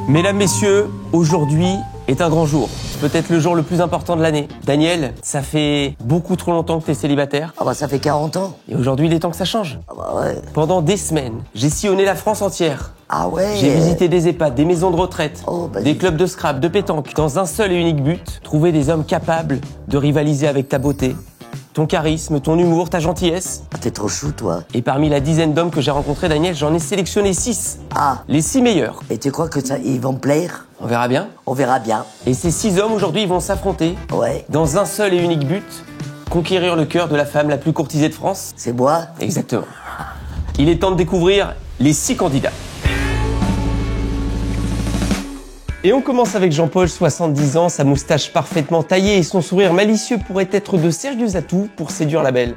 Mesdames, messieurs, aujourd'hui est un grand jour. Peut-être le jour le plus important de l'année. Daniel, ça fait beaucoup trop longtemps que t'es célibataire. Ah bah ça fait 40 ans. Et aujourd'hui, il est temps que ça change. Ah bah ouais. Pendant des semaines, j'ai sillonné la France entière. Ah ouais. J'ai visité des EHPAD, des maisons de retraite, Oh, bah des dis- clubs de scrap, de pétanque, dans un seul et unique but, trouver des hommes capables de rivaliser avec ta beauté, ton charisme, ton humour, ta gentillesse. Ah, t'es trop chou toi. Et parmi la dizaine d'hommes que j'ai rencontrés, Daniel, j'en ai sélectionné 6. Ah. Les 6 meilleurs. Et tu crois que ça, ils vont me plaire? On verra bien. On verra bien. Et ces 6 hommes, aujourd'hui, ils vont s'affronter Ouais. dans un seul et unique but, conquérir le cœur de la femme la plus courtisée de France. C'est moi? Exactement. Il est temps de découvrir les 6 candidats. Et on commence avec Jean-Paul, 70 ans, sa moustache parfaitement taillée et son sourire malicieux pourrait être de sérieux atouts pour séduire la belle.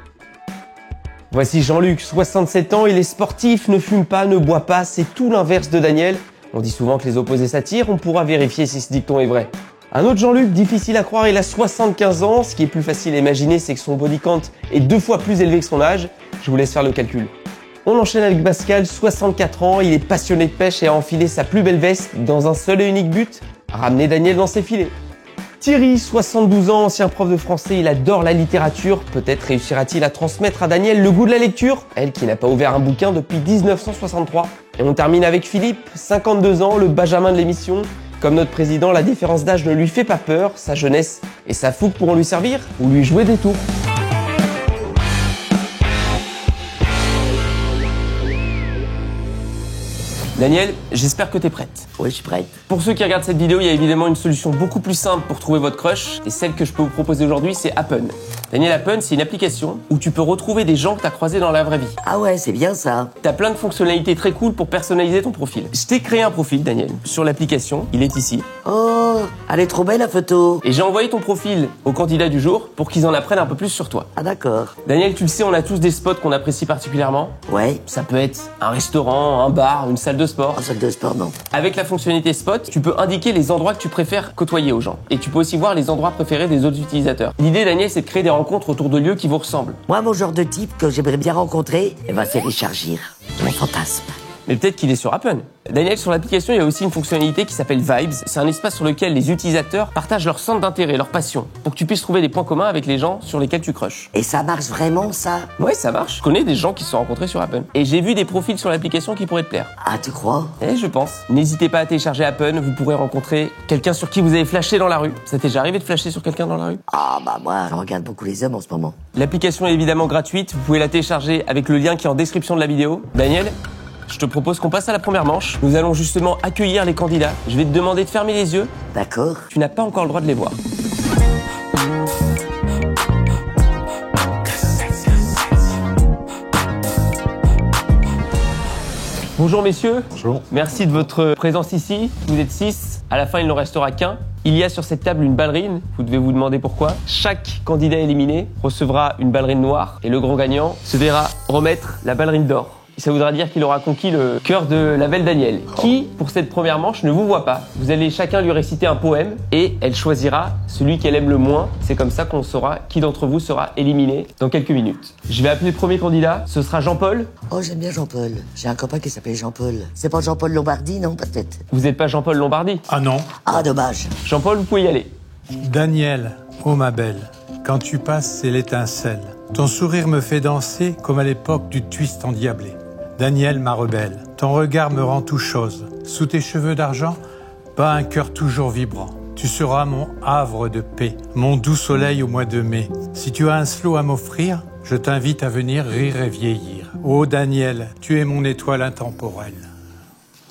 Voici Jean-Luc, 67 ans, il est sportif, ne fume pas, ne boit pas, c'est tout l'inverse de Daniel. On dit souvent que les opposés s'attirent, on pourra vérifier si ce dicton est vrai. Un autre Jean-Luc, difficile à croire, il a 75 ans, ce qui est plus facile à imaginer, c'est que son body count est 2 fois plus élevé que son âge. Je vous laisse faire le calcul. On enchaîne avec Pascal, 64 ans, il est passionné de pêche et a enfilé sa plus belle veste dans un seul et unique but, ramener Daniel dans ses filets. Thierry, 72 ans, ancien prof de français, il adore la littérature, peut-être réussira-t-il à transmettre à Daniel le goût de la lecture, elle qui n'a pas ouvert un bouquin depuis 1963. Et on termine avec Philippe, 52 ans, le benjamin de l'émission. Comme notre président, la différence d'âge ne lui fait pas peur, sa jeunesse et sa fougue pourront lui servir ou lui jouer des tours. Daniel, j'espère que t'es prête. Oui, je suis prête. Pour ceux qui regardent cette vidéo, il y a évidemment une solution beaucoup plus simple pour trouver votre crush. Et celle que je peux vous proposer aujourd'hui, c'est Happn. Daniel, Happn, c'est une application où tu peux retrouver des gens que t'as croisés dans la vraie vie. Ah ouais, c'est bien ça. T'as plein de fonctionnalités très cool pour personnaliser ton profil. Je t'ai créé un profil, Daniel, sur l'application. Il est ici. Oh, elle est trop belle la photo. Et j'ai envoyé ton profil aux candidats du jour pour qu'ils en apprennent un peu plus sur toi. Ah d'accord. Daniel, tu le sais, on a tous des spots qu'on apprécie particulièrement. Ouais. Ça peut être un restaurant, un bar, une salle de sport. En salle de sport, non. Avec la fonctionnalité Spot, tu peux indiquer les endroits que tu préfères côtoyer aux gens. Et tu peux aussi voir les endroits préférés des autres utilisateurs. L'idée, Daniel, c'est de créer des rencontres autour de lieux qui vous ressemblent. Moi, mon genre de type que j'aimerais bien rencontrer, c'est Richard Gere. Mon fantasme. Mais peut-être qu'il est sur Happn. Daniel, sur l'application, il y a aussi une fonctionnalité qui s'appelle Vibes. C'est un espace sur lequel les utilisateurs partagent leur centre d'intérêt, leur passion, pour que tu puisses trouver des points communs avec les gens sur lesquels tu crushes. Et ça marche vraiment, ça? Ouais, ça marche. Je connais des gens qui se sont rencontrés sur Happn. Et j'ai vu des profils sur l'application qui pourraient te plaire. Ah, tu crois? Eh, je pense. N'hésitez pas à télécharger Happn, vous pourrez rencontrer quelqu'un sur qui vous avez flashé dans la rue. Ça t'est déjà arrivé de flasher sur quelqu'un dans la rue? Ah bah moi, je regarde beaucoup les hommes en ce moment. L'application est évidemment gratuite, vous pouvez la télécharger avec le lien qui est en description de la vidéo. Daniel, je te propose qu'on passe à la première manche. Nous allons justement accueillir les candidats. Je vais te demander de fermer les yeux. D'accord. Tu n'as pas encore le droit de les voir. Bonjour messieurs. Bonjour. Merci de votre présence ici. Vous êtes 6. À la fin, il n'en restera qu'un. Il y a sur cette table une ballerine. Vous devez vous demander pourquoi. Chaque candidat éliminé recevra une ballerine noire et le grand gagnant se verra remettre la ballerine d'or. Ça voudra dire qu'il aura conquis le cœur de la belle Danielle, qui, pour cette première manche, ne vous voit pas. Vous allez chacun lui réciter un poème et elle choisira celui qu'elle aime le moins. C'est comme ça qu'on saura qui d'entre vous sera éliminé dans quelques minutes. Je vais appeler le premier candidat, ce sera Jean-Paul. Oh, j'aime bien Jean-Paul. J'ai un copain qui s'appelle Jean-Paul. C'est pas Jean-Paul Lombardi, non, peut-être? Vous n'êtes pas Jean-Paul Lombardi. Ah non. Ah, dommage. Jean-Paul, vous pouvez y aller. Daniel, oh ma belle, quand tu passes, c'est l'étincelle. Ton sourire me fait danser comme à l'époque du twist endiablé. Daniel, ma rebelle, ton regard me rend tout chose. Sous tes cheveux d'argent, bat un cœur toujours vibrant. Tu seras mon havre de paix, mon doux soleil au mois de mai. Si tu as un slow à m'offrir, je t'invite à venir rire et vieillir. Oh Daniel, tu es mon étoile intemporelle.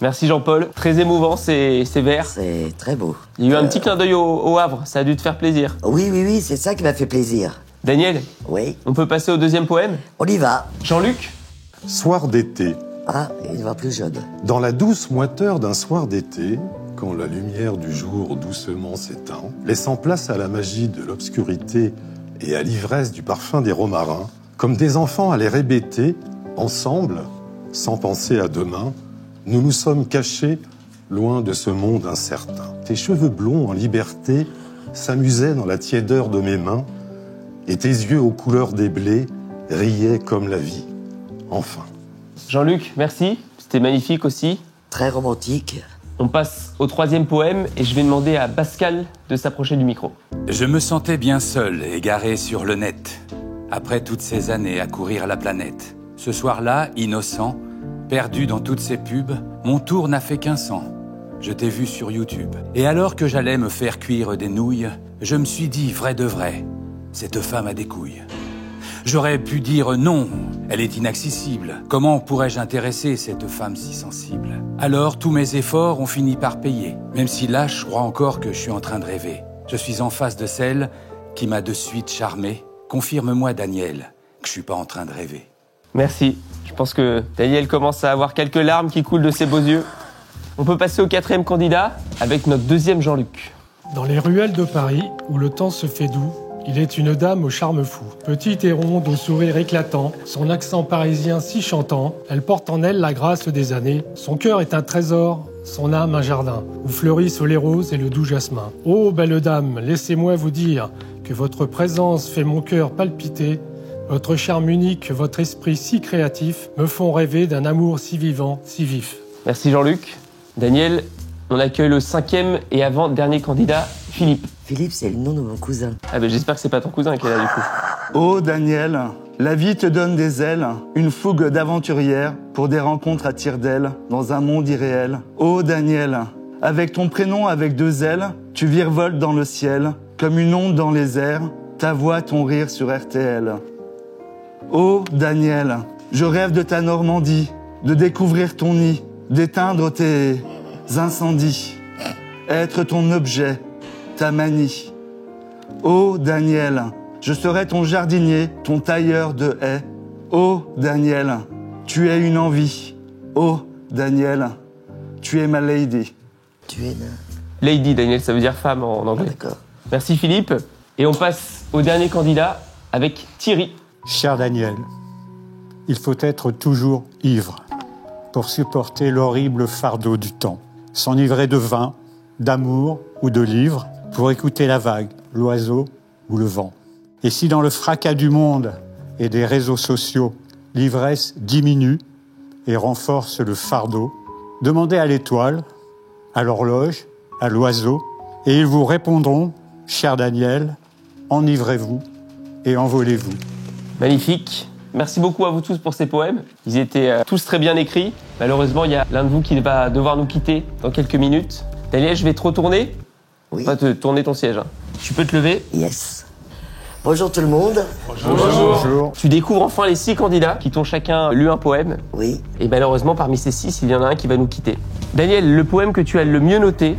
Merci Jean-Paul. Très émouvant, ces vers. C'est très beau. Il y a eu un petit clin d'œil au Havre, ça a dû te faire plaisir. Oui, c'est ça qui m'a fait plaisir. Daniel, Oui, on peut passer au deuxième poème. on y va. Jean-Luc. Soir d'été. Ah, il va plus jeune. Dans la douce moiteur d'un soir d'été, quand la lumière du jour doucement s'éteint, laissant place à la magie de l'obscurité et à l'ivresse du parfum des romarins, comme des enfants à les rébêter, ensemble, sans penser à demain, nous nous sommes cachés loin de ce monde incertain. Tes cheveux blonds en liberté s'amusaient dans la tiédeur de mes mains, et tes yeux aux couleurs des blés riaient comme la vie. Enfin. Jean-Luc, merci. C'était magnifique aussi. Très romantique. On passe au troisième poème et je vais demander à Pascal de s'approcher du micro. Je me sentais bien seul, égaré sur le net, après toutes ces années à courir la planète. Ce soir-là, innocent, perdu dans toutes ces pubs, mon tour n'a fait qu'un sang. Je t'ai vu sur YouTube. Et alors que j'allais me faire cuire des nouilles, je me suis dit, vrai de vrai, cette femme a des couilles. J'aurais pu dire non, elle est inaccessible. Comment pourrais-je intéresser cette femme si sensible? Alors tous mes efforts ont fini par payer. Même si là, je crois encore que je suis en train de rêver. Je suis en face de celle qui m'a de suite charmé. Confirme-moi, Daniel, que je suis pas en train de rêver. Merci. Je pense que Daniel commence à avoir quelques larmes qui coulent de ses beaux yeux. On peut passer au quatrième candidat avec notre deuxième Jean-Luc. Dans les ruelles de Paris, où le temps se fait doux, il est une dame au charme fou. Petite et ronde, au sourire éclatant, son accent parisien si chantant, elle porte en elle la grâce des années. Son cœur est un trésor, son âme un jardin, où fleurissent les roses et le doux jasmin. Ô belle dame, laissez-moi vous dire que votre présence fait mon cœur palpiter. Votre charme unique, votre esprit si créatif me font rêver d'un amour si vivant, si vif. Merci Jean-Luc. Daniel, on accueille le cinquième et avant-dernier candidat, Philippe. Philippe, c'est le nom de mon cousin. Ah ben j'espère que c'est pas ton cousin qui est là du coup. Oh Daniel, la vie te donne des ailes, une fougue d'aventurière pour des rencontres à tire-d'aile dans un monde irréel. Oh Daniel, avec ton prénom avec deux ailes, tu virevoltes dans le ciel, comme une onde dans les airs, ta voix, ton rire sur RTL. Oh Daniel, je rêve de ta Normandie, de découvrir ton nid, d'éteindre tes incendies, être ton objet, ta manie. Oh Daniel, je serai ton jardinier, ton tailleur de haies. Oh Daniel, tu es une envie. Oh Daniel, tu es ma lady. Tu es là. Lady, Daniel, ça veut dire femme en anglais. D'accord. Merci Philippe. Et on passe au dernier candidat avec Thierry. Cher Daniel, il faut être toujours ivre pour supporter l'horrible fardeau du temps. S'enivrer de vin, d'amour ou de livres pour écouter la vague, l'oiseau ou le vent. Et si dans le fracas du monde et des réseaux sociaux, l'ivresse diminue et renforce le fardeau, demandez à l'étoile, à l'horloge, à l'oiseau, et ils vous répondront, cher Daniel, enivrez-vous et envolez-vous. Magnifique. Merci beaucoup à vous tous pour ces poèmes. Ils étaient tous très bien écrits. Malheureusement, il y a l'un de vous qui va devoir nous quitter dans quelques minutes. Daniel, je vais te retourner. Oui. Pas te tourner ton siège. Tu peux te lever. Yes. Bonjour tout le monde. Bonjour. Tu découvres enfin les 6 candidats qui t'ont chacun lu un poème. Oui. Et malheureusement, parmi ces 6, il y en a un qui va nous quitter. Daniel, le poème que tu as le mieux noté,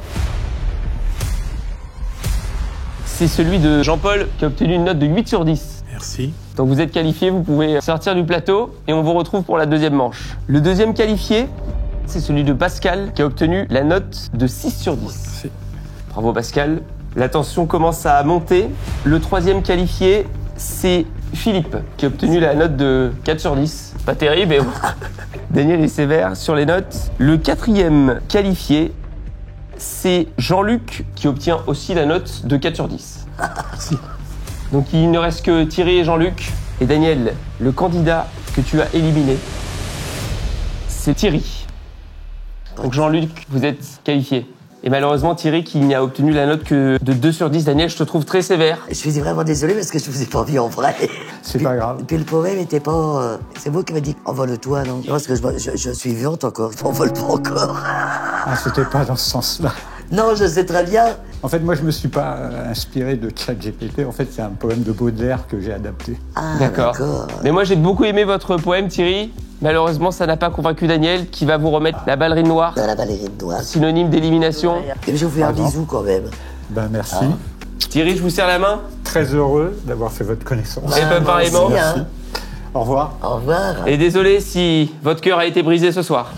c'est celui de Jean-Paul qui a obtenu une note de 8 sur 10. Merci. Donc vous êtes qualifié, vous pouvez sortir du plateau et on vous retrouve pour la deuxième manche. Le deuxième qualifié, c'est celui de Pascal qui a obtenu la note de 6 sur 10. Merci. Bravo Pascal. La tension commence à monter. Le troisième qualifié, c'est Philippe qui a obtenu la note de 4 sur 10. Pas terrible, mais bon. Daniel est sévère sur les notes. Le quatrième qualifié, c'est Jean-Luc qui obtient aussi la note de 4 sur 10. Merci. Donc il ne reste que Thierry et Jean-Luc. Et Daniel, le candidat que tu as éliminé, c'est Thierry. Donc Jean-Luc, vous êtes qualifié. Et malheureusement, Thierry qui n'a obtenu la note que de 2 sur 10. Daniel, je te trouve très sévère. Je suis vraiment désolé parce que je vous ai pas vu en vrai. C'est pas grave. Puis le poème était pas... C'est vous qui m'avez dit « envole-toi », non? Non, parce que je suis vivante encore, je m'envole pas encore. Ah, c'était pas dans ce sens-là. Non, je sais très bien. En fait, moi, je me suis pas inspiré de ChatGPT. En fait, c'est un poème de Baudelaire que j'ai adapté. Ah, D'accord. Mais moi, j'ai beaucoup aimé votre poème, Thierry. Malheureusement, ça n'a pas convaincu Daniel qui va vous remettre la ballerine noire, Dans la ballerine noire. synonyme d'élimination. Et je vous fais un Pardon. bisou quand même. Ben, merci. Thierry, je vous serre la main. Très heureux d'avoir fait votre connaissance. Et pas pareillement. Merci, hein. Au revoir. Au revoir. Et désolé si votre cœur a été brisé ce soir.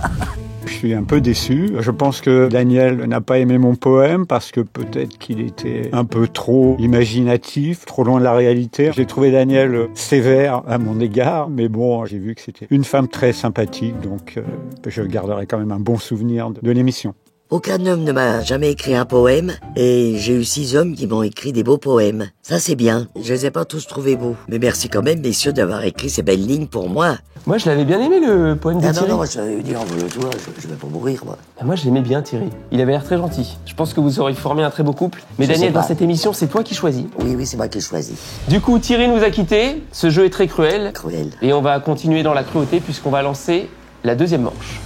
Je suis un peu déçu. Je pense que Daniel n'a pas aimé mon poème parce que peut-être qu'il était un peu trop imaginatif, trop loin de la réalité. J'ai trouvé Daniel sévère à mon égard, mais bon, j'ai vu que c'était une femme très sympathique, donc je garderai quand même un bon souvenir de l'émission. Aucun homme ne m'a jamais écrit un poème et j'ai eu 6 hommes qui m'ont écrit des beaux poèmes. Ça, c'est bien. Je les ai pas tous trouvés beaux. Mais merci quand même, messieurs, d'avoir écrit ces belles lignes pour moi. Moi, je l'avais bien aimé, le poème de Ah non, Thierry. non, moi, je t'avais dit, envole-toi, je vais pas mourir, moi. Ah, moi, je l'aimais bien, Thierry. Il avait l'air très gentil. Je pense que vous aurez formé un très beau couple. Mais Je Daniel, sais pas. dans cette émission, c'est toi qui choisis. Oui, oui, c'est moi qui ai choisi. Du coup, Thierry nous a quittés. Ce jeu est très cruel. Cruel. Et on va continuer dans la cruauté puisqu'on va lancer la deuxième manche.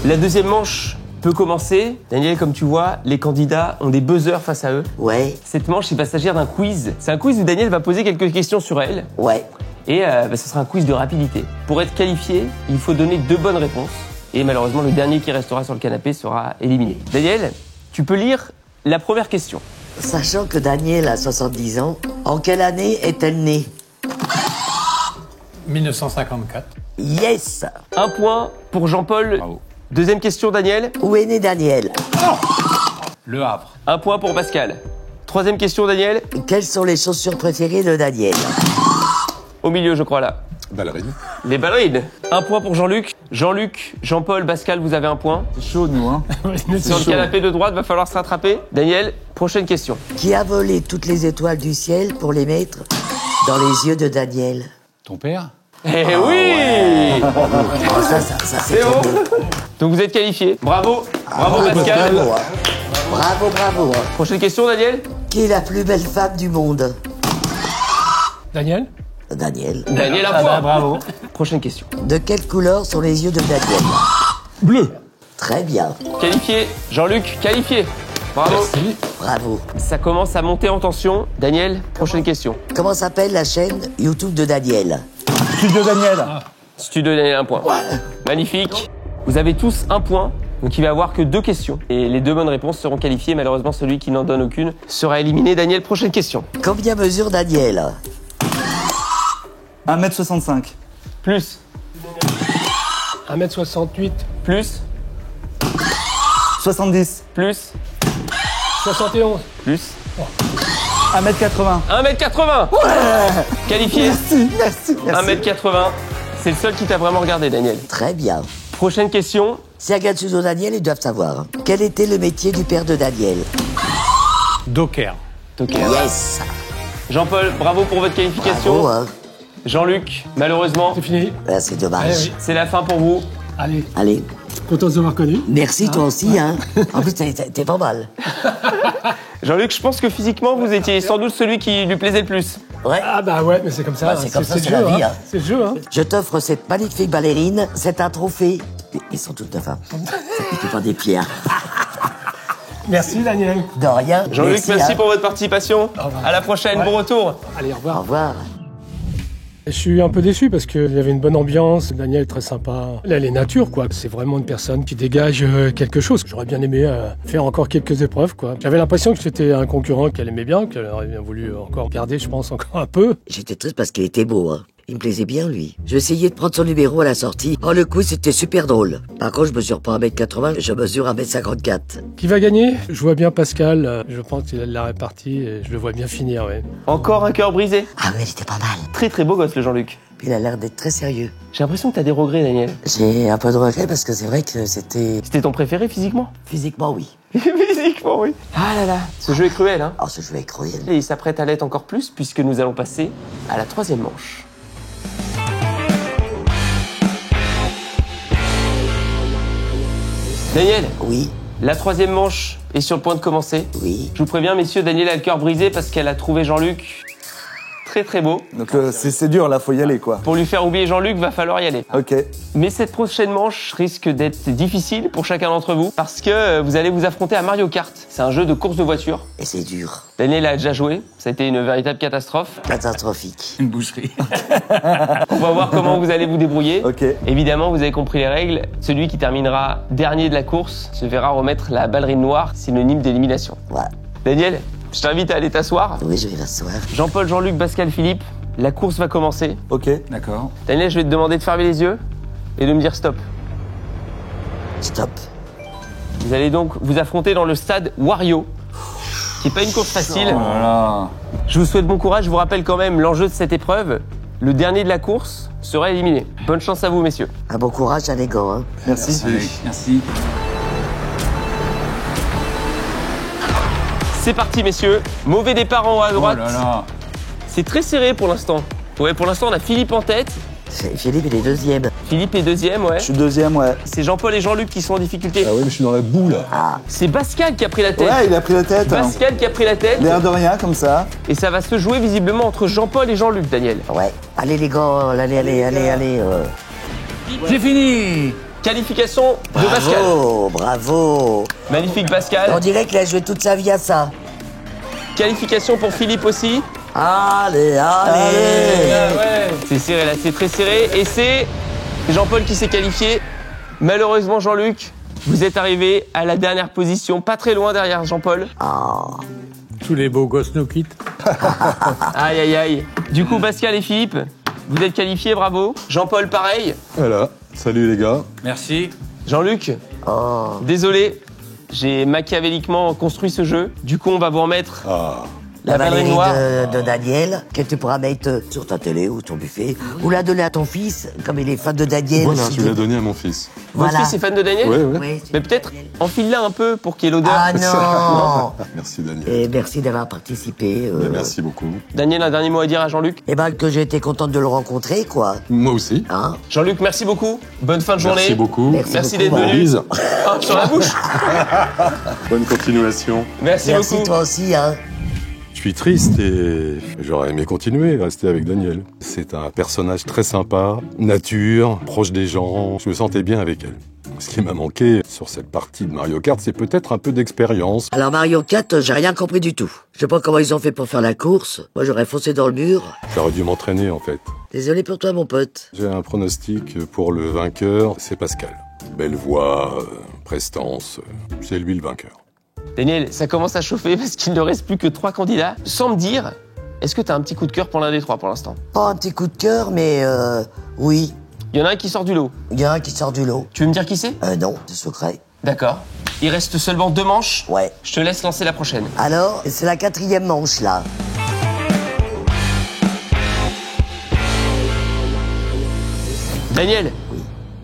La deuxième manche peut commencer. Daniel, comme tu vois, les candidats ont des buzzers face à eux. Ouais, Cette manche, il va s'agir d'un quiz. C'est un quiz où Daniel va poser quelques questions sur elle. ouais. Et ce sera un quiz de rapidité. Pour être qualifié, il faut donner 2 bonnes réponses. Et malheureusement, le dernier qui restera sur le canapé sera éliminé. Daniel, tu peux lire la première question. Sachant que Daniel a 70 ans, en quelle année est-elle née? 1954. Yes! 1 point pour Jean-Paul. Bravo. Deuxième question, Daniel. Où est né Daniel? Le Havre. 1 point pour Pascal. Troisième question, Daniel. Quelles sont les chaussures préférées de Daniel? Au milieu, je crois, là. Ballerine. Les ballerines. 1 point pour Jean-Luc. Jean-Luc, Jean-Paul, Pascal, vous avez 1 point. C'est chaud, nous, hein. Sur le canapé de droite, va falloir se rattraper. Daniel, prochaine question. Qui a volé toutes les étoiles du ciel pour les mettre dans les yeux de Daniel? Ton père? Eh oui! Oh, ça, c'est C'est bon. trop beau. Donc vous êtes qualifié. Bravo. Bravo, Bravo, Pascal. bravo, hein. Bravo, bravo, hein. Prochaine question, Daniel. Qui est la plus belle femme du monde? Daniel? Daniel. Daniel, 1 point. Bravo. Prochaine question. De quelle couleur sont les yeux de Daniel? Bleu. Très bien. Qualifié. Jean-Luc, qualifié. Bravo. Bravo. Ça commence à monter en tension. Daniel, prochaine question. Comment s'appelle la chaîne YouTube de Daniel? Studio Daniel. Studio Daniel, 1 point. Magnifique. Vous avez tous 1 point. Donc il va y avoir que 2 questions. Et les 2 bonnes réponses seront qualifiées. Malheureusement, celui qui n'en donne aucune sera éliminé. Daniel, prochaine question. Combien mesure Daniel? 1m65. Plus. 1m68, Plus. 70. Plus. 71. Plus. 1m80. 1m80. Qualifié. Merci. 1m80. C'est le seul qui t'a vraiment regardé, Daniel. Très bien. Prochaine question. Si regarde Studio Daniel, ils doivent savoir. Quel était le métier du père de Daniel? Docker. Ok. Yes. Jean-Paul, bravo pour votre qualification. Bravo, hein. Jean-Luc, malheureusement, C'est fini. Ah, c'est dommage. Eh oui. c'est la fin pour vous. Allez, Allez. content de vous avoir connu. Merci, toi aussi, hein. En plus, t'es pas mal. Jean-Luc, je pense que physiquement, vous étiez sans doute celui qui lui plaisait le plus. Ouais. Ah bah ouais, mais c'est comme ça. Bah, c'est comme ça, le c'est jeu, la vie, hein. C'est le jeu, hein. Je t'offre cette magnifique ballerine. C'est un trophée. Ils sont toutes neufs, hein. Ça pique pas des pieds, hein. Merci, Daniel. De rien. Jean-Luc, merci hein. pour votre participation. revoir. À la prochaine, Ouais. bon retour. Allez, au Au revoir. revoir. Je suis un peu déçu parce qu'il y avait une bonne ambiance. Daniel est très sympa. Là, elle est nature, quoi. C'est vraiment une personne qui dégage quelque chose. J'aurais bien aimé faire encore quelques épreuves, quoi. J'avais l'impression que c'était un concurrent qu'elle aimait bien, qu'elle aurait bien voulu encore garder, je pense, encore un peu. J'étais triste parce qu'il était beau, hein. Il me plaisait bien, lui. J'ai essayé de prendre son numéro à la sortie. Oh, le coup, c'était super drôle. Par contre, je mesure pas 1m80, je mesure 1m54. Qui va gagner? Je vois bien Pascal. Je pense qu'il l'a réparti et je le vois bien finir, ouais. Encore un cœur brisé. Ah oui, il était pas mal. Très très beau gosse, le Jean-Luc. Puis il a l'air d'être très sérieux. J'ai l'impression que t'as des regrets, Daniel. J'ai un peu de regret parce que c'est vrai que c'était... C'était ton préféré physiquement? Physiquement, oui. Physiquement, oui. Ah là là, ce jeu est cruel, hein. Oh, ce jeu est cruel. Et il s'apprête à l'être encore plus puisque nous allons passer à la troisième manche. Daniel, Oui, la troisième manche est sur le point de commencer. oui. Je vous préviens, messieurs, Daniel a le cœur brisé parce qu'elle a trouvé Jean-Luc très très beau. Donc c'est dur, là, faut y aller, quoi. Pour lui faire oublier Jean-Luc, va falloir y aller. Ok. Mais cette prochaine manche risque d'être difficile pour chacun d'entre vous parce que vous allez vous affronter à Mario Kart. C'est un jeu de course de voiture. Et c'est dur. Daniel a déjà joué, ça a été une véritable catastrophe. Catastrophique. Une boucherie. On va voir comment vous allez vous débrouiller. Ok. Évidemment, vous avez compris les règles. Celui qui terminera dernier de la course se verra remettre la ballerine noire, synonyme d'élimination. Ouais. Daniel, je t'invite à aller t'asseoir. Oui, je vais m'asseoir. Jean-Paul, Jean-Luc, Pascal, Philippe, la course va commencer. Ok. D'accord. Daniel, je vais te demander de fermer les yeux et de me dire stop. Stop. Vous allez donc vous affronter dans le stade Wario, qui n'est pas une course facile. Voilà. Je vous souhaite bon courage. Je vous rappelle quand même l'enjeu de cette épreuve. Le dernier de la course sera éliminé. Bonne chance à vous, messieurs. Un bon courage, les gars. Hein. Merci. Merci. C'est parti, messieurs. Mauvais départ en haut à droite. Oh là là. C'est très serré pour l'instant. Ouais, pour l'instant, on a Philippe en tête. Philippe, il est deuxième. Philippe est deuxième, ouais. Je suis deuxième, ouais. C'est Jean-Paul et Jean-Luc qui sont en difficulté. Ah oui, mais je suis dans la boue là. C'est Pascal qui a pris la tête. Ouais, il a pris la tête. Hein. Pascal qui a pris la tête. L'air de rien, comme ça. Et ça va se jouer visiblement entre Jean-Paul et Jean-Luc, Daniel. Ouais. Allez, les gars, allez. J'ai fini. Qualification de Pascal. Bravo. Magnifique Pascal. On dirait qu'il a joué toute sa vie à ça. Qualification pour Philippe aussi. Allez. C'est serré là, c'est très serré. Et c'est Jean-Paul qui s'est qualifié. Malheureusement, Jean-Luc, vous êtes arrivé à la dernière position, pas très loin derrière Jean-Paul. Tous les beaux gosses nous quittent. Aïe, aïe, aïe. Du coup, Pascal et Philippe, vous êtes qualifiés, bravo. Jean-Paul, pareil. Voilà. Salut les gars. Merci. Jean-Luc, désolé, j'ai machiavéliquement construit ce jeu. Du coup, on va vous remettre la ballerine ballerine noire. de Daniel, que tu pourras mettre sur ta télé ou ton buffet, ou la donner à ton fils, comme il est fan de Daniel. Voilà, si je l'ai donné à mon fils. Votre Voilà. fils est fan de Daniel? Ouais. Oui, Mais peut-être enfile-la un peu pour qu'il y ait l'odeur. Ah non. Merci Daniel. Et merci d'avoir participé. Merci beaucoup. Daniel, un dernier mot à dire à Jean-Luc? Eh ben, que j'ai été contente de le rencontrer, quoi. Moi aussi. Hein? Jean-Luc, merci beaucoup. Bonne fin de journée. Merci beaucoup. Merci d'être beaucoup. venu. Bise. Ah, sur la bouche. Bonne continuation. Merci beaucoup. toi aussi, hein. Je suis triste et j'aurais aimé continuer, rester avec Daniel. C'est un personnage très sympa, nature, proche des gens. Je me sentais bien avec elle. Ce qui m'a manqué sur cette partie de Mario Kart, c'est peut-être un peu d'expérience. Alors Mario 4, j'ai rien compris du tout. Je sais pas comment ils ont fait pour faire la course. Moi, j'aurais foncé dans le mur. J'aurais dû m'entraîner en fait. Désolé pour toi, mon pote. J'ai un pronostic pour le vainqueur, c'est Pascal. Belle voix, prestance, c'est lui le vainqueur. Daniel, ça commence à chauffer parce qu'il ne reste plus que 3 candidats. Sans me dire, est-ce que tu as un petit coup de cœur pour l'un des 3 pour l'instant? Pas un petit coup de cœur, mais oui. Il y en a un qui sort du lot. Il y a un qui sort du lot. Tu veux me dire qui c'est? Non, c'est secret. D'accord. Il reste seulement 2 manches. Ouais. Je te laisse lancer la prochaine. Alors, c'est la 4e manche, là. Daniel,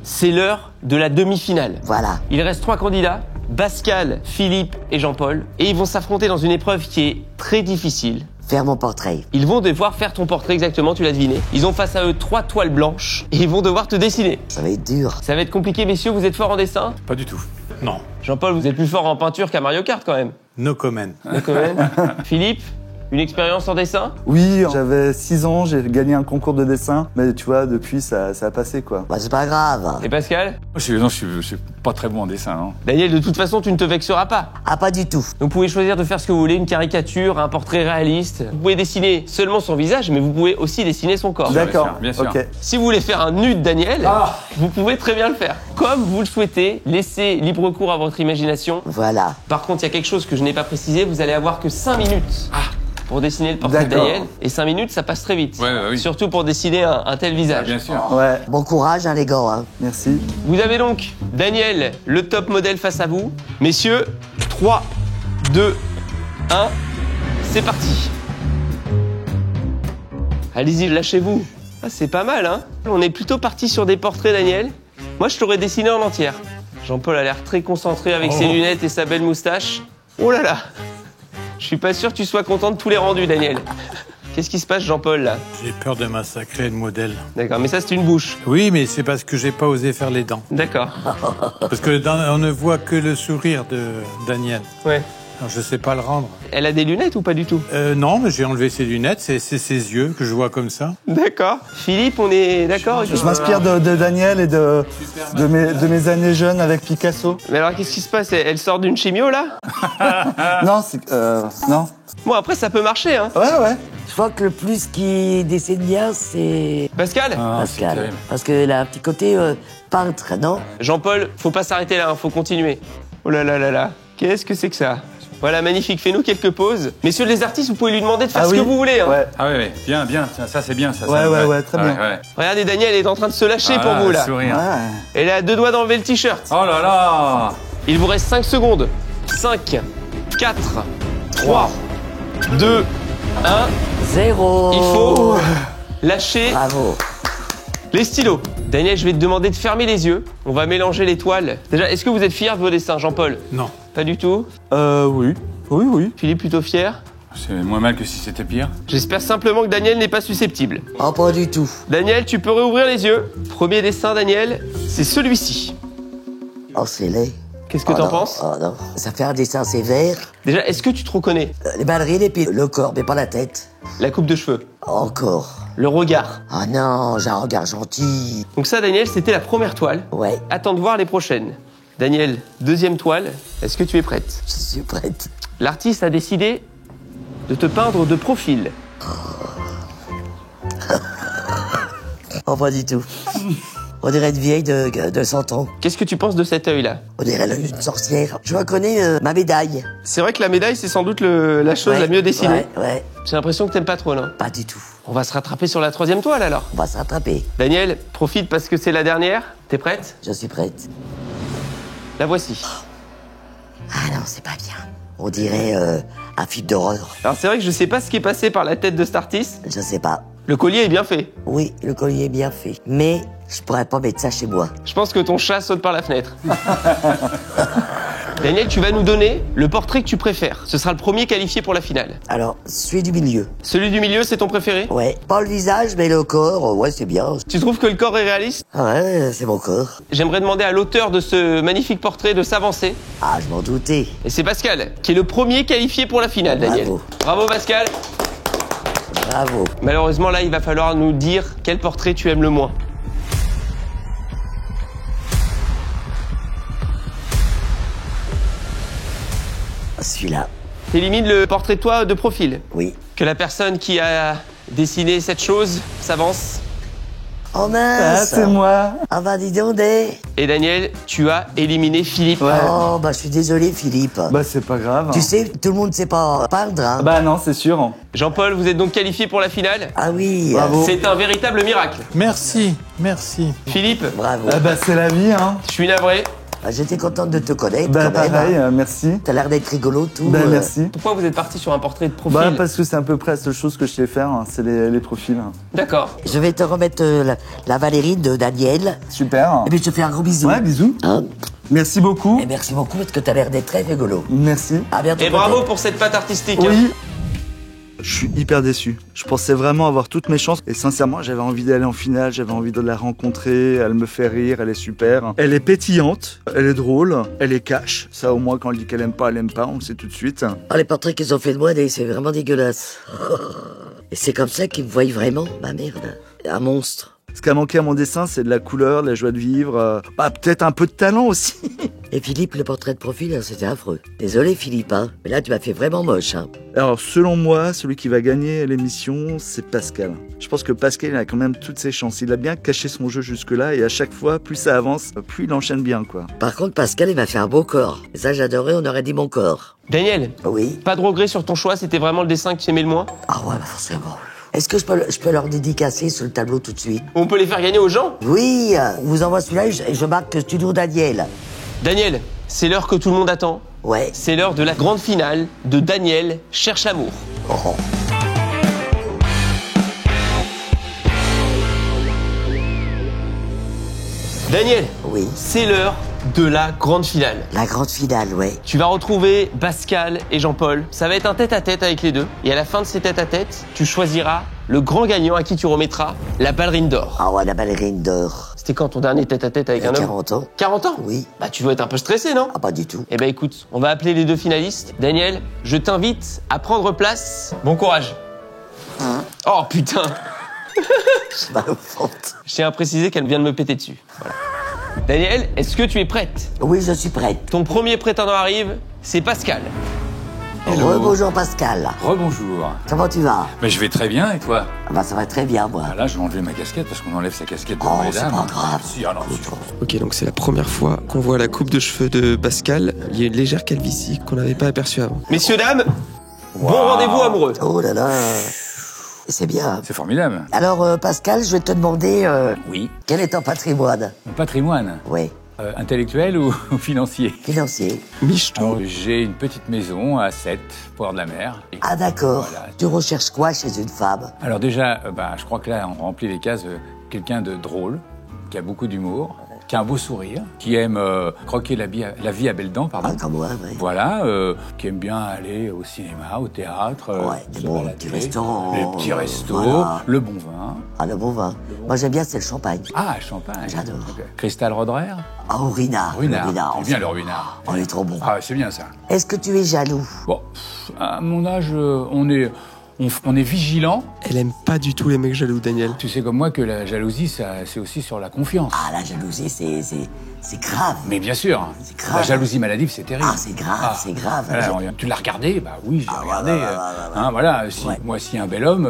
c'est l'heure de la demi-finale. Voilà. Il reste 3 candidats, Pascal, Philippe et Jean-Paul. Et ils vont s'affronter dans une épreuve qui est très difficile. Faire mon portrait. Ils vont devoir faire ton portrait exactement, tu l'as deviné. Ils ont face à eux 3 toiles blanches et ils vont devoir te dessiner. Ça va être dur. Ça va être compliqué, messieurs, vous êtes forts en dessin? Pas du tout. Non, Jean-Paul, vous êtes plus fort en peinture qu'à Mario Kart quand même. no comment. Quand même. Philippe, une expérience en dessin? Oui, j'avais 6 ans, j'ai gagné un concours de dessin, mais tu vois, depuis, ça a passé, quoi. Bah, c'est pas grave. Et Pascal? Je suis pas très bon en dessin. Hein. Daniel, de toute façon, tu ne te vexeras pas. Ah, pas du tout. Donc, vous pouvez choisir de faire ce que vous voulez, une caricature, un portrait réaliste. Vous pouvez dessiner seulement son visage, mais vous pouvez aussi dessiner son corps. D'accord, bien sûr. ok. Si vous voulez faire un nu de Daniel, vous pouvez très bien le faire. Comme vous le souhaitez, laissez libre cours à votre imagination. Voilà. Par contre, il y a quelque chose que je n'ai pas précisé, vous allez avoir que 5 minutes pour dessiner le portrait de D'accord. Daniel. Et 5 minutes, ça passe très vite. Ouais, oui. Surtout pour dessiner un tel visage. Bien sûr. Ouais, Bon courage, hein, les gars. Hein. merci. Vous avez donc Daniel, le top modèle face à vous. Messieurs, 3, 2, 1, c'est parti. Allez-y, lâchez-vous. Ah, c'est pas mal, hein? On est plutôt parti sur des portraits, Daniel. Moi, je t'aurais dessiné en entière. Jean-Paul a l'air très concentré avec ses lunettes et sa belle moustache. Oh là là! Je suis pas sûr que tu sois content de tous les rendus, Daniel. Qu'est-ce qui se passe, Jean-Paul, là? J'ai peur de massacrer le modèle. D'accord, mais ça, c'est une bouche. Oui, mais c'est parce que j'ai pas osé faire les dents. D'accord. Parce que on ne voit que le sourire de Daniel. Ouais. Alors, je sais pas le rendre. Elle a des lunettes ou pas du tout? Non, mais j'ai enlevé ses lunettes, c'est ses yeux que je vois comme ça. D'accord. Philippe, on est d'accord? Je m'inspire de Daniel et de mes années jeunes avec Picasso. Mais alors, qu'est-ce qui se passe? Elle sort d'une chimio, là? Non, c'est... non. Bon, après, ça peut marcher, hein. Ouais. Je crois que le plus qui dessine bien, c'est Pascal? C'est Pascal. terrible. Parce qu'elle a un petit côté peintre, non? Jean-Paul, faut pas s'arrêter là, hein, faut continuer. Oh là là là là. Qu'est-ce que c'est que ça? Voilà, magnifique. Fais-nous quelques pauses. Messieurs les artistes, vous pouvez lui demander de faire Ah ce oui. que vous voulez, hein. Ouais. Ah ouais, bien. Ça c'est bien. Ça, Ouais, très bien. Ouais. Regardez, Daniel est en train de se lâcher pour vous, là. Sourire. Ouais. Elle est à 2 doigts d'enlever le t-shirt. Oh là là. Il vous reste 5 secondes. 5, 4, 3, 2, 1. 0. Il faut lâcher Bravo. Les stylos. Daniel, je vais te demander de fermer les yeux. On va mélanger les toiles. Déjà, est-ce que vous êtes fiers de vos dessins, Jean-Paul? Non. Pas du tout. Oui. Oui. Philippe, plutôt fier? C'est moins mal que si c'était pire. J'espère simplement que Daniel n'est pas susceptible. Oh, pas du tout. Daniel, tu peux réouvrir les yeux. Premier dessin, Daniel, c'est celui-ci. Oh, c'est laid. Qu'est-ce que Oh t'en non, penses? Oh non. Ça fait un dessin sévère. Déjà, est-ce que tu te reconnais? Les ballerines et puis le corps, mais pas la tête. La coupe de cheveux, Encore. le regard. Oh non, j'ai un regard gentil. Donc ça, Daniel, c'était la première toile. Ouais, Attends de voir les prochaines. Daniel, deuxième toile. Est-ce que tu es prête? je suis prête. L'artiste a décidé de te peindre de profil. Oh, pas du tout. On dirait une vieille de 100 ans. Qu'est-ce que tu penses de cet œil-là? On dirait l'œil d'une sorcière. Je reconnais ma médaille. C'est vrai que la médaille, c'est sans doute la chose la mieux dessinée. Ouais, J'ai l'impression que t'aimes pas trop, non? pas du tout. On va se rattraper sur la troisième toile, alors. On va se rattraper. Daniel, profite parce que c'est la dernière. T'es prête? Je suis prête. La voici. Ah non, c'est pas bien. On dirait un film d'horreur. Alors c'est vrai que je sais pas ce qui est passé par la tête de cet artiste. Je sais pas. Le collier est bien fait. Oui, le collier est bien fait. Mais je pourrais pas mettre ça chez moi. Je pense que ton chat saute par la fenêtre. Daniel, tu vas nous donner le portrait que tu préfères. Ce sera le premier qualifié pour la finale. Alors, celui du milieu. Celui du milieu, c'est ton préféré? Ouais. Pas le visage, mais le corps. Ouais, c'est bien. Tu trouves que le corps est réaliste? Ouais, c'est mon corps. J'aimerais demander à l'auteur de ce magnifique portrait de s'avancer. Ah, je m'en doutais. Et c'est Pascal, qui est le premier qualifié pour la finale, Daniel. Bravo. Bravo Pascal. Bravo. Malheureusement, là, il va falloir nous dire quel portrait tu aimes le moins. Celui-là. T'élimines le portrait de toi de profil. Oui. Que la personne qui a dessiné cette chose s'avance. Oh Ah, mince. c'est moi. Ah bah dis donc, des. Et Daniel, tu as éliminé Philippe. Ouais. Oh bah je suis désolé, Philippe. Bah, c'est pas grave. Tu sais, tout le monde sait pas peindre, hein. Bah, non, c'est sûr. Jean-Paul, vous êtes donc qualifié pour la finale. Ah oui. Bravo. C'est un véritable miracle. Merci, merci. Philippe, Bravo. Ah, bah, c'est la vie, hein. je suis navré. Bah, j'étais contente de te connaître. Bah, quand même, pareil, hein. merci. T'as l'air d'être rigolo, tout. Bah, merci. Pourquoi vous êtes parti sur un portrait de profil? Bah, parce que c'est à peu près la seule chose que je sais faire, hein, c'est les profils. D'accord. Je vais te remettre la ballerine de Daniel. Super. Et puis je te fais un gros bisou. Ouais, bisous. Hein. Merci beaucoup. Et merci beaucoup parce que t'as l'air d'être très rigolo. Merci. À bientôt. Et bravo peut-être. pour cette patte artistique. Oui. Je suis hyper déçu. Je pensais vraiment avoir toutes mes chances. Et sincèrement, j'avais envie d'aller en finale, j'avais envie de la rencontrer. Elle me fait rire, elle est super. Elle est pétillante, elle est drôle, elle est cash. Ça, au moins, quand elle dit qu'elle aime pas, on le sait tout de suite. Oh, les portraits qu'ils ont fait de moi, c'est vraiment dégueulasse. Et c'est comme ça qu'ils me voient vraiment, ma merde. Un monstre. Ce qui a manqué à mon dessin, c'est de la couleur, de la joie de vivre, peut-être un peu de talent aussi. Et Philippe, le portrait de profil, c'était affreux. Désolé, Philippe, hein. Mais là, tu m'as fait vraiment moche, hein. Alors, selon moi, celui qui va gagner l'émission, c'est Pascal. Je pense que Pascal, il a quand même toutes ses chances. Il a bien caché son jeu jusque-là, et à chaque fois, plus ça avance, plus il enchaîne bien, quoi. Par contre, Pascal, il m'a fait un beau corps. Et ça, j'adorais, on aurait dit mon corps. Daniel, Oui. pas de regret sur ton choix, c'était vraiment le dessin que tu aimais le moins? Ah ouais, bah forcément. Est-ce que je peux leur dédicacer sur le tableau tout de suite? On peut les faire gagner aux gens? Oui, on vous envoie celui-là et je marque Studio Daniel. Daniel, c'est l'heure que tout le monde attend. Ouais. C'est l'heure de la grande finale de Daniel cherche l'amour. Oh. Daniel, Oui. c'est l'heure de la grande finale. La grande finale, ouais. Tu vas retrouver Pascal et Jean-Paul. Ça va être un tête-à-tête avec les deux. Et à la fin de ces tête-à-tête, tu choisiras le grand gagnant à qui tu remettras la ballerine d'or. Ah ouais, la ballerine d'or. C'était quand ton dernier tête-à-tête avec Il y a un homme? 40 ans. 40 ans? Oui. Bah tu dois être un peu stressé, non? Ah, pas du tout. Eh ben écoute, on va appeler les deux finalistes. Daniel, je t'invite à prendre place. Bon courage. Oh putain! C'est mal au ventre. Je tiens à préciser qu'elle vient de me péter dessus. Voilà. Daniel, est-ce que tu es prête? Oui, je suis prête. Ton premier prétendant arrive, c'est Pascal. Bonjour Pascal. Rebonjour. Comment tu vas? Mais je vais très bien, et toi? Ah bah ça va très bien, moi. Ah, là, je vais enlever ma casquette parce qu'on enlève sa casquette Oh, devant les c'est dames. pas grave. Si, ah non, si. Ok, donc c'est la première fois qu'on voit la coupe de cheveux de Pascal. Il y a une légère calvitie qu'on n'avait pas aperçue avant. Messieurs, dames, bon rendez-vous amoureux. Oh là là. C'est bien. C'est formidable. Alors Pascal, je vais te demander Oui. quel est ton patrimoine? Mon patrimoine, Oui, intellectuel ou financier? financier. Michto. Alors, j'ai une petite maison à 7, port de la mer. Et- Ah d'accord. Voilà. Tu recherches quoi chez une femme? Alors déjà, je crois que là, on remplit les cases quelqu'un de drôle, qui a beaucoup d'humour, qui a un beau sourire, qui aime croquer la vie à belles dents, pardon. Ah, comme moi, ouais. Voilà, qui aime bien aller au cinéma, au théâtre, Ouais, des bons petits restaurants. les petits restos, Voilà. le bon vin. Ah, le bon vin. Moi, j'aime bien, c'est le champagne. Ah, champagne. J'adore. Cristal Roderer. Ah, au Ruinard. Ruinard. Le Ruinard, C'est bien le Ruinard. On est trop bon. Ah, c'est bien ça. Est-ce que tu es jaloux? Bon, à mon âge, on est vigilant. Elle aime pas du tout les mecs jaloux, Daniel. Tu sais comme moi que la jalousie, c'est aussi sur la confiance. Ah, la jalousie, c'est grave. Mais bien sûr, C'est grave. la jalousie maladive, c'est terrible. Ah, c'est grave, c'est grave. Voilà, tu l'as regardé? Bah oui, j'ai regardé. ouais. Hein, voilà, si, Ouais. moi, si un bel homme,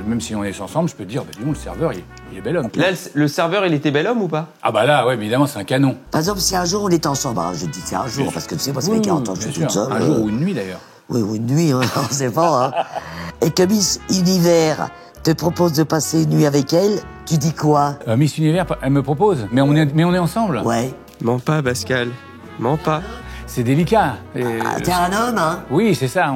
même si on est ensemble, je peux te dire, bah, dis donc, le serveur, il est bel homme. Là, le serveur, il était bel homme ou pas? Ah bah là, ouais, évidemment, c'est un canon. Par exemple, si un jour on est ensemble, hein, je dis c'est un jour, parce que tu sais, moi, ça fait 40 ans que je bien suis toute sûr. seule. Un jour ou une nuit, d'ailleurs. Oui, ou une nuit, hein, on sait pas. Hein. Et que Miss Univers te propose de passer une nuit avec elle, tu dis quoi? Miss Univers, elle me propose, mais on est ensemble. Ouais. Mens pas, Pascal. Mens pas. C'est délicat. Et, Ah, t'es un homme, hein? oui, c'est ça,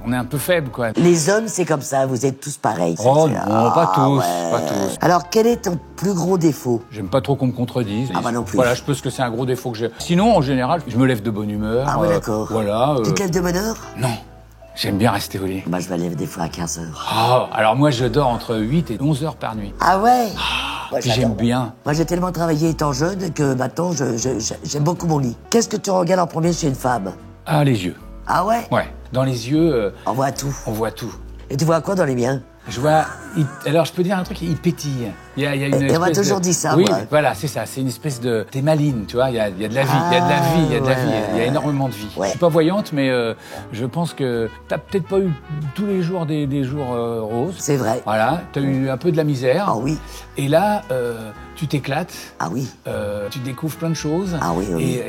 on est un peu faible, quoi. Les hommes, c'est comme ça, vous êtes tous pareils. Oh c'est- non, pas tous, ouais. pas tous. Alors, quel est ton plus gros défaut? J'aime pas trop qu'on me contredise. Ah bah non plus. Voilà, je pense que c'est un gros défaut que j'ai. Sinon, en général, je me lève de bonne humeur. Ah ouais, d'accord. Voilà. Tu te lèves de bonne heure? Non, j'aime bien rester au lit. Bah, je me lève des fois à 15 heures. Oh, alors moi, je dors entre 8 et 11 heures par nuit. Ah ouais? Ouais, Puis j'aime j'adore. bien. Moi, j'ai tellement travaillé étant jeune que maintenant, j'aime beaucoup mon lit. Qu'est-ce que tu regardes en premier chez une femme? Ah, les yeux. Ah ouais? Ouais, dans les yeux, On voit tout. on voit tout. Et tu vois quoi dans les miens? Je vois. Alors, je peux dire un truc, il pétille. Il y a une Et on m'a espèce toujours de- dit ça, Oui, moi. voilà, c'est ça. C'est une espèce de. T'es maline, tu vois. Il y a de la vie, il y a de la vie, il y a de la ouais, vie. ouais, Il y a ouais. énormément de vie. Ouais. Je suis pas voyante, mais je pense que t'as peut-être pas eu tous les jours des jours roses. C'est vrai. Voilà, t'as eu un peu de la misère. Ah oui. Et là, tu t'éclates. Ah oui. Tu découvres plein de choses. Ah oui, oui,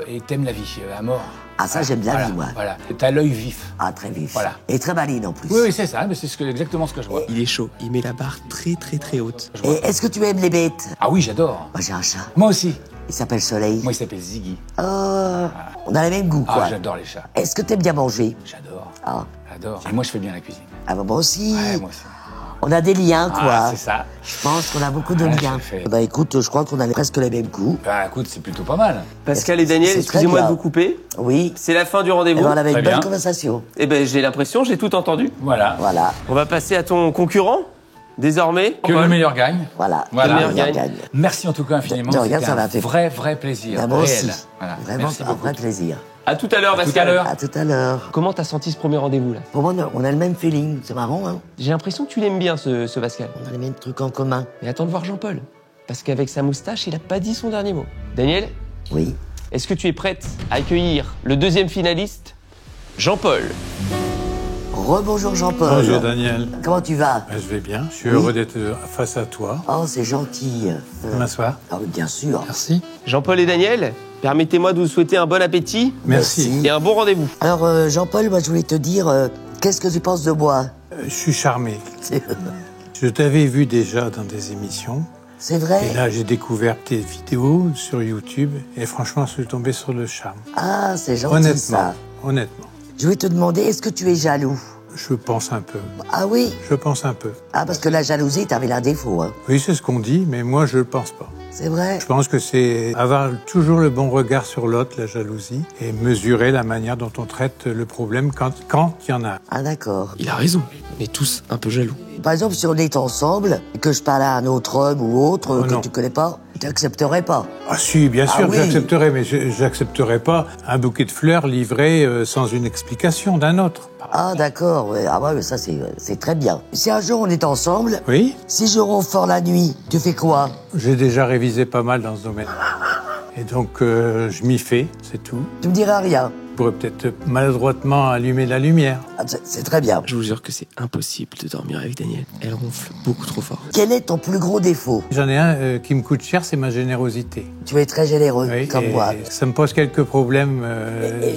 Et t'aimes la vie, à mort. Ah ça, j'aime bien Voilà, la vie, moi. voilà. T'as l'œil vif. Ah, très vif. Voilà. Et très maligne, en plus. Oui, oui, c'est ça. Mais c'est exactement ce que je vois. Il est chaud. Il met la barre très très très haute. Et est-ce que tu aimes les bêtes? Ah oui, j'adore. Moi, j'ai un chat. Moi aussi. Il s'appelle Soleil. Moi, il s'appelle Ziggy. Oh, on a le même goût, Ah, quoi. j'adore les chats. Est-ce que t'aimes bien manger? J'adore. Ah. J'adore. Et moi, je fais bien la cuisine. Ah bah, moi aussi. Ouais, moi aussi. On a des liens, quoi. Ah, c'est ça. Je pense qu'on a beaucoup de Ouais, liens. je fais. Bah écoute, je crois qu'on a presque les mêmes goûts. Bah, écoute, c'est plutôt pas mal. Pascal et Daniel, C'est très excusez-moi de bien. vous couper. Oui. C'est la fin du Et rendez-vous. ben, on avait Très une belle bien. conversation. Eh ben, j'ai l'impression, j'ai tout entendu. Voilà. Voilà. On va passer à ton concurrent, désormais. Que le meilleur gagne. Voilà. Voilà. Le meilleur gagne. gagne. Merci en tout cas infiniment. De rien, C'était ça m'a un fait- vrai plaisir. Bah, moi réel. aussi. Voilà. Vraiment, Merci c'est un beaucoup. vrai plaisir. À tout à l'heure, À tout Pascal. à l'heure. À tout à l'heure. Comment t'as senti ce premier rendez-vous là? Pour moi, on a le même feeling. C'est marrant, hein? J'ai l'impression que tu l'aimes bien, ce Pascal. On a les mêmes trucs en commun. Mais attends de voir Jean-Paul. Parce qu'avec sa moustache, il a pas dit son dernier mot. Daniel, Oui. est-ce que tu es prête à accueillir le deuxième finaliste, Jean-Paul? Rebonjour Jean-Paul. Bonjour Daniel. Comment tu vas? Ben, je vais bien. Je suis Oui. heureux d'être face à toi. Oh, c'est gentil. M'asseoir. Ah oui, bien sûr. Merci. Jean-Paul et Daniel, permettez-moi de vous souhaiter un bon appétit Merci. et un bon rendez-vous. Alors, Jean-Paul, moi, je voulais te dire, qu'est-ce que tu penses de moi? Je suis charmé. Je t'avais vu déjà dans des émissions. C'est vrai? Et là, j'ai découvert tes vidéos sur YouTube. Et franchement, je suis tombé sur le charme. Ah, c'est gentil, Honnêtement. ça. Honnêtement. Je voulais te demander, est-ce que tu es jaloux? Je pense un peu. Ah oui? Je pense un peu. Ah, parce que la jalousie, t'avais un défaut, hein. Oui, c'est ce qu'on dit, mais moi, je le pense pas. C'est vrai? Je pense que c'est avoir toujours le bon regard sur l'autre, la jalousie, et mesurer la manière dont on traite le problème quand il y en a. Ah, d'accord. Il a raison. On est tous un peu jaloux. Par exemple, si on est ensemble, et que je parle à un autre homme ou autre que non. tu connais pas, tu accepterais pas. Ah si, bien sûr Ah que oui. j'accepterais, mais j'accepterais pas un bouquet de fleurs livré sans une explication d'un autre. Ah, d'accord, ouais. Ah, ouais, mais ça, c'est très bien. Si un jour on est ensemble, Oui, si je ronfle fort la nuit, tu fais quoi? j'ai déjà révisé pas mal dans ce domaine. Et donc, je m'y fais, c'est tout. Tu me diras rien. Je pourrais peut-être maladroitement allumer la lumière. Ah, c'est très bien. Je vous jure que c'est impossible de dormir avec Daniel. Elle ronfle beaucoup trop fort. Quel est ton plus gros défaut? J'en ai un qui me coûte cher, c'est ma générosité. Tu es très généreux, Oui, comme et moi. ça me pose quelques problèmes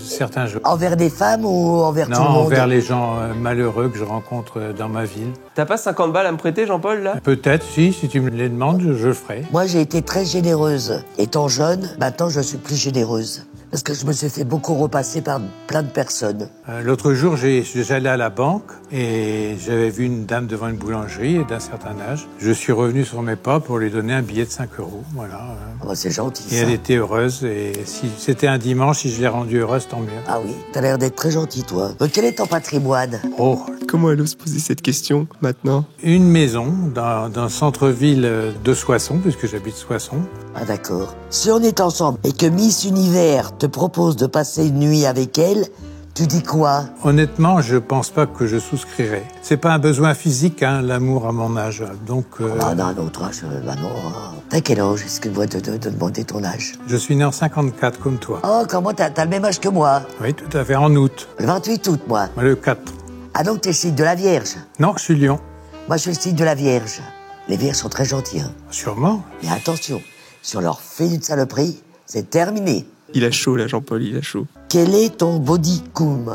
certains jours. Envers des femmes ou envers tout le Non, monde? envers les gens malheureux que je rencontre dans ma ville. T'as pas 50 balles à me prêter, Jean-Paul, là? Peut-être, si tu me les demandes, je le ferai. Moi, j'ai été très généreuse. Étant jeune, maintenant, je suis plus généreuse. Parce que je me suis fait beaucoup repasser par plein de personnes. L'autre jour, j'allais à la banque et j'avais vu une dame devant une boulangerie d'un certain âge. Je suis revenu sur mes pas pour lui donner un billet de 5 €. Voilà. Ah bah, c'est gentil, Et ça. elle était heureuse. Et si c'était un dimanche, si je l'ai rendue heureuse, tant mieux. Ah oui, t'as l'air d'être très gentil, toi. Quel est ton patrimoine? Oh, Comment elle ose poser cette question maintenant? une maison dans le centre-ville de Soissons, puisque j'habite Soissons. Ah d'accord. Si on est ensemble et que Miss Univers te propose de passer une nuit avec elle, tu dis quoi? Honnêtement, je pense pas que je souscrirais. C'est pas un besoin physique, hein, l'amour à mon âge. Donc, Ah non, notre âge, bah non. T'as quel âge? Excuse-moi de demander ton âge. je suis né en 54 comme toi. Oh, comment t'as le même âge que moi? Oui, tout à fait, en août. Le 28 août, moi. Le 4. Ah donc t'es le signe de la Vierge? Non, je suis lion. Moi, je suis le signe de la Vierge. Les Vierges sont très gentils, hein. Sûrement. Mais attention, si on leur fait une saloperie, c'est terminé. Il a chaud là, Jean-Paul, il a chaud. Quel est ton body count?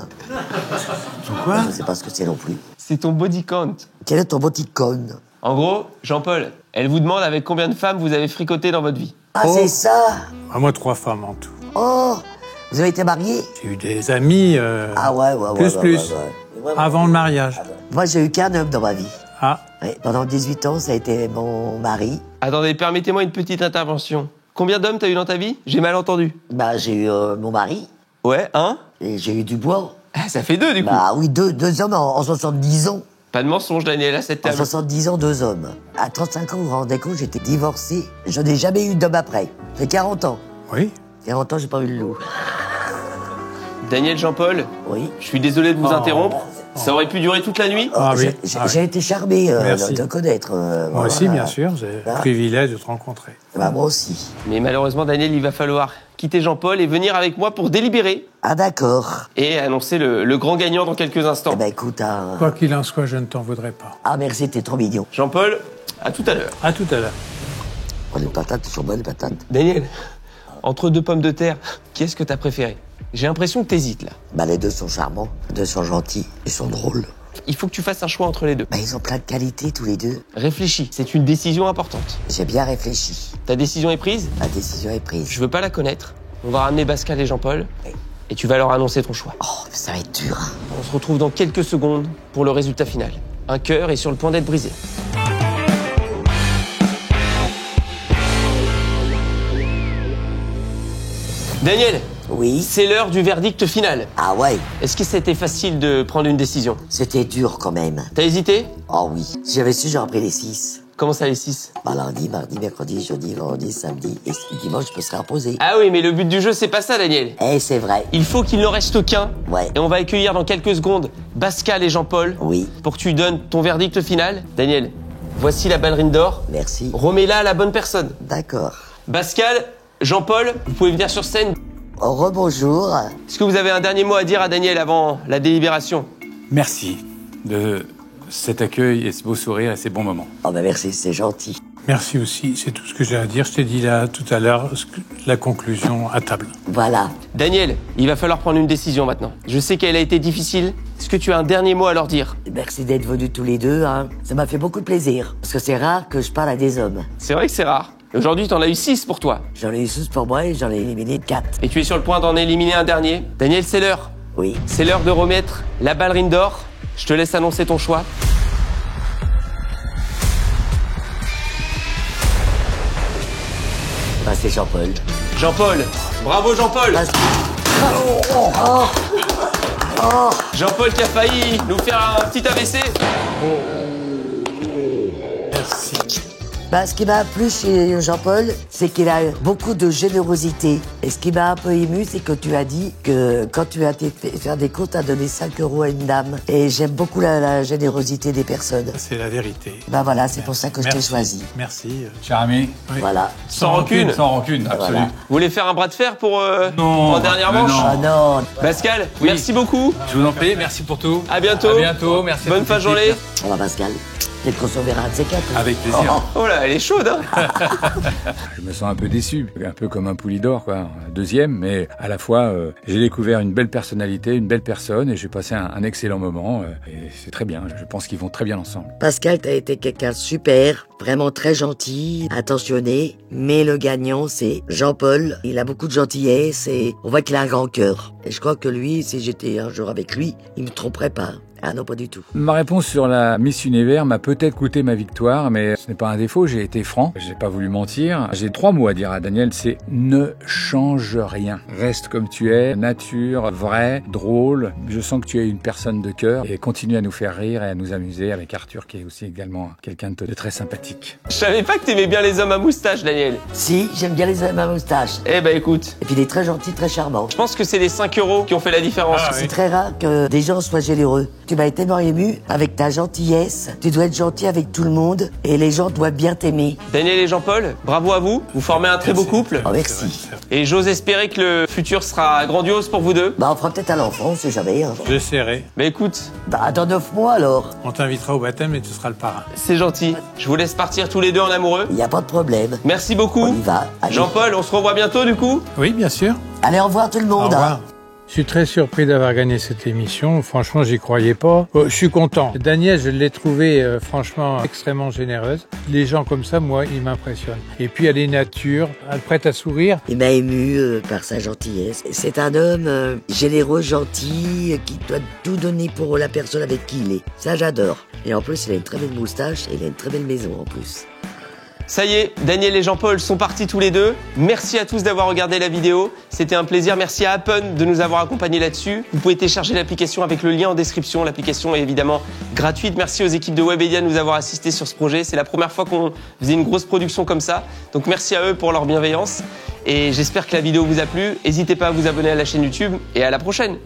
Quoi? Je sais pas ce que c'est non plus. C'est ton body count. Quel est ton body count? En gros, Jean-Paul, elle vous demande avec combien de femmes vous avez fricoté dans votre vie. Ah, Oh. c'est ça? À moi, 3 femmes en tout. Oh, vous avez été mariés? J'ai eu des amis. Ah ouais. Plus. Ouais. Avant le mariage. Moi, j'ai eu qu'un homme dans ma vie. Ah, Ouais, pendant 18 ans, ça a été mon mari. Attendez, permettez-moi une petite intervention. Combien d'hommes t'as eu dans ta vie? J'ai mal entendu. Bah, j'ai eu mon mari Ouais, un? et j'ai eu Dubois. Ah, ça fait deux du coup. Bah oui, deux hommes en 70 ans. Pas de mensonge, Daniel, à cette En table. 70 ans, 2 hommes. À 35 ans, vous vous rendez compte, j'étais divorcé. Je n'ai jamais eu d'homme après. J'ai 40 ans. oui. 40 ans, j'ai pas eu le loup. Daniel, Jean-Paul, Oui. je suis désolé de vous interrompre. Ça aurait pu durer toute la nuit. Ah oui. J'ai été charmé Merci. de te connaître. Moi aussi, bien sûr. J'ai le privilège de te rencontrer. Bah, moi aussi. Mais malheureusement, Daniel, il va falloir quitter Jean-Paul et venir avec moi pour délibérer Ah d'accord. et annoncer le grand gagnant dans quelques instants. Eh ben écoute, Quoi qu'il en soit, je ne t'en voudrais pas. ah merci, t'es trop mignon. Jean-Paul, à tout à l'heure. À tout à l'heure. Oh, les patates sont bonnes, les patates. Daniel, entre deux pommes de terre, qui est-ce que t'as préféré? J'ai l'impression que t'hésites là. Bah les deux sont charmants, les deux sont gentils, ils sont drôles. Il faut que tu fasses un choix entre les deux. Bah ils ont plein de qualités tous les deux. Réfléchis, c'est une décision importante. J'ai bien réfléchi. Ta décision est prise? Ma décision est prise. Je veux pas la connaître. On va ramener Pascal et Jean-Paul et tu vas leur annoncer ton choix. Oh, ça va être dur. Hein. On se retrouve dans quelques secondes pour le résultat final. Un cœur est sur le point d'être brisé. Daniel, Oui. c'est l'heure du verdict final. Ah ouais, Est-ce que c'était facile de prendre une décision? c'était dur quand même. T'as hésité? Oh oui. Si j'avais su, j'aurais pris les 6. Comment ça les 6? Bah lundi, mardi, mercredi, jeudi, vendredi, samedi et dimanche, je me serais reposé. Ah oui, mais le but du jeu, c'est pas ça, Daniel. Eh, c'est vrai. Il faut qu'il n'en reste qu'un. Ouais. Et on va accueillir dans quelques secondes Pascal et Jean-Paul Oui. pour que tu donnes ton verdict final. Daniel, voici la ballerine d'or. Merci. Remets-la à la bonne personne. D'accord. Pascal, Jean-Paul, vous pouvez venir sur scène. Oh, rebonjour. Est-ce que vous avez un dernier mot à dire à Daniel avant la délibération? Merci de cet accueil et ce beau sourire et ces bons moments. Oh bah merci, c'est gentil. Merci aussi. C'est tout ce que j'ai à dire. Je t'ai dit là tout à l'heure la conclusion à table. Voilà. Daniel, il va falloir prendre une décision maintenant. Je sais qu'elle a été difficile. Est-ce que tu as un dernier mot à leur dire? Merci d'être venus tous les deux. Hein. Ça m'a fait beaucoup de plaisir. Parce que c'est rare que je parle à des hommes. C'est vrai que c'est rare. Et aujourd'hui, t'en as eu 6 pour toi. J'en ai eu 6 pour moi et j'en ai éliminé 4. Et tu es sur le point d'en éliminer un dernier. Daniel, c'est l'heure. Oui. C'est l'heure de remettre la ballerine d'or. Je te laisse annoncer ton choix. Bah c'est Jean-Paul. Jean-Paul. Bravo Jean-Paul. Bah, Jean-Paul qui a failli nous faire un petit AVC. Merci. Bah, ce qui m'a plu chez Jean-Paul, c'est qu'il a beaucoup de générosité. Et ce qui m'a un peu ému, c'est que tu as dit que quand tu as été faire des courses, tu as donné 5 € à une dame. Et j'aime beaucoup la générosité des personnes. C'est la vérité. Bah voilà, c'est pour ça que je t'ai Merci. choisi. Merci. Cher ami, Voilà. Sans rancune. sans rancune, absolue. Voilà. Vous voulez faire un bras de fer pour Non, en dernière mais manche? non. Ah non. Pascal, Oui. merci beaucoup. Je vous en prie, merci pour tout. À bientôt. À bientôt, merci. à Bonne toute fin de l'équipe. journée. Au revoir Pascal. Peut-être qu'on se reverra un de ces quatre. Avec plaisir. Oh là, elle est chaude, hein. Je me sens un peu déçu, un peu comme un Poulidor, quoi. Deuxième, mais à la fois, j'ai découvert une belle personnalité, une belle personne, et j'ai passé un excellent moment, et c'est très bien. Je pense qu'ils vont très bien ensemble. Pascal, t'as été quelqu'un de super, vraiment très gentil, attentionné, mais le gagnant, c'est Jean-Paul. Il a beaucoup de gentillesse et on voit qu'il a un grand cœur. Et je crois que lui, si j'étais un jour avec lui, il me tromperait pas. Ah non, pas du tout. Ma réponse sur la Miss Univers m'a peut-être coûté ma victoire, mais ce n'est pas un défaut, j'ai été franc, j'ai pas voulu mentir. J'ai 3 mots à dire à Daniel, c'est ne change rien. Reste comme tu es, nature, vrai, drôle. Je sens que tu es une personne de cœur et continue à nous faire rire et à nous amuser avec Arthur qui est aussi également quelqu'un de très sympathique. Je savais pas que t'aimais bien les hommes à moustache, Daniel. Si, j'aime bien les hommes à moustache. Eh ben écoute, Et puis il est très gentil, très charmant. je pense que c'est les 5 € qui ont fait la différence. C'est très rare que des gens soient généreux. Tu m'as tellement ému avec ta gentillesse. Tu dois être gentil avec tout le monde et les gens doivent bien t'aimer. Daniel et Jean-Paul, bravo à vous. Vous formez un très beau couple. Oh, merci. Et j'ose espérer que le futur sera grandiose pour vous deux. Bah, on fera peut-être un enfant, on sait jamais. Hein. J'essaierai. Mais écoute, Bah, dans 9 mois alors. On t'invitera au baptême et tu seras le parrain. c'est gentil. Je vous laisse partir tous les deux en amoureux. Il n'y a pas de problème. Merci beaucoup. On y va. Allez. Jean-Paul, on se revoit bientôt du coup. Oui, bien sûr. Allez, au revoir tout le Au monde. revoir. Je suis très surpris d'avoir gagné cette émission. Franchement, j'y croyais pas. Je suis content. Daniel, je l'ai trouvée franchement extrêmement généreuse. Les gens comme ça, moi, ils m'impressionnent. Et puis, elle est nature, elle prête à sourire. Il m'a ému par sa gentillesse. C'est un homme généreux, gentil, qui doit tout donner pour la personne avec qui il est. Ça, j'adore. Et en plus, il a une très belle moustache et il a une très belle maison en plus. Ça y est, Daniel et Jean-Paul sont partis tous les deux. Merci à tous d'avoir regardé la vidéo. C'était un plaisir. Merci à Appen de nous avoir accompagnés là-dessus. Vous pouvez télécharger l'application avec le lien en description. L'application est évidemment gratuite. Merci aux équipes de Webedia de nous avoir assistés sur ce projet. C'est la première fois qu'on faisait une grosse production comme ça. Donc merci à eux pour leur bienveillance. Et j'espère que la vidéo vous a plu. N'hésitez pas à vous abonner à la chaîne YouTube et à la prochaine.